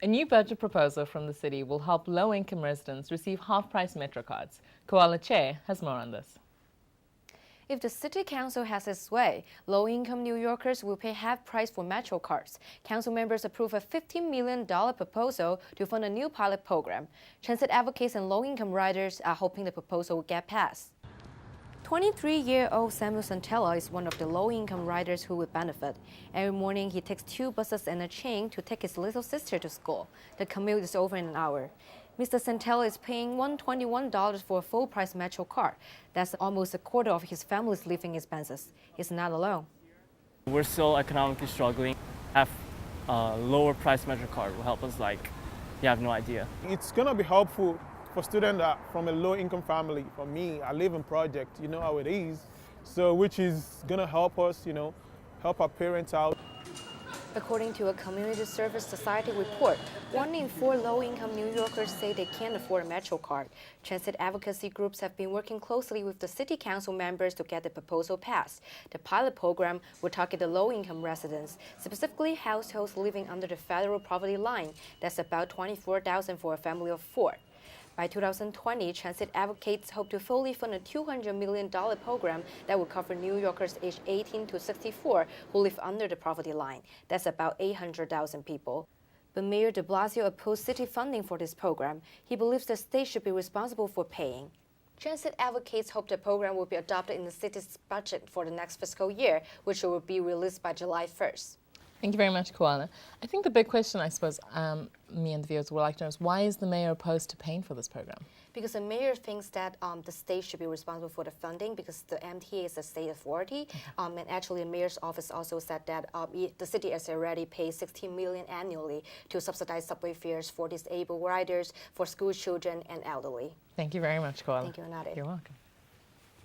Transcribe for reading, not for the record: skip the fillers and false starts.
A new budget proposal from the city will help low-income residents receive half-price Metro cards. Koala Che has more on this. If the city council has its way, low-income New Yorkers will pay half price for Metro cards. Council members approved a $15 million proposal to fund a new pilot program. Transit advocates and low-income riders are hoping the proposal will get passed. 23-year-old Samuel Santella is one of the low-income riders who would benefit. Every morning, he takes 2 buses and a train to take his little sister to school. The commute is over in an hour. Mr. Santella is paying $121 for a full-price Metro card. That's almost a quarter of his family's living expenses. He's not alone. We're still economically struggling. Have a lower price Metro card will help us you have no idea. It's gonna be helpful for students from a low-income family. For me, I live in Project, you know how it is. So which is gonna help us, help our parents out. According to a Community Service Society report, 1 in 4 low-income New Yorkers say they can't afford a Metro card. Transit advocacy groups have been working closely with the city council members to get the proposal passed. The pilot program will target the low-income residents, specifically households living under the federal poverty line. That's about $24,000 for a family of 4. By 2020, transit advocates hope to fully fund a $200 million program that will cover New Yorkers aged 18 to 64 who live under the poverty line. That's about 800,000 people. But Mayor de Blasio opposed city funding for this program. He believes the state should be responsible for paying. Transit advocates hope the program will be adopted in the city's budget for the next fiscal year, which will be released by July 1st. Thank you very much, Koala. I think the big question, I suppose, me and the viewers would like to know is why is the mayor opposed to paying for this program? Because the mayor thinks that the state should be responsible for the funding because the MTA is a state authority. And actually, the mayor's office also said that the city has already paid $16 million annually to subsidize subway fares for disabled riders, for school children, and elderly. Thank you very much, Koala. Thank you, Anade. You're welcome.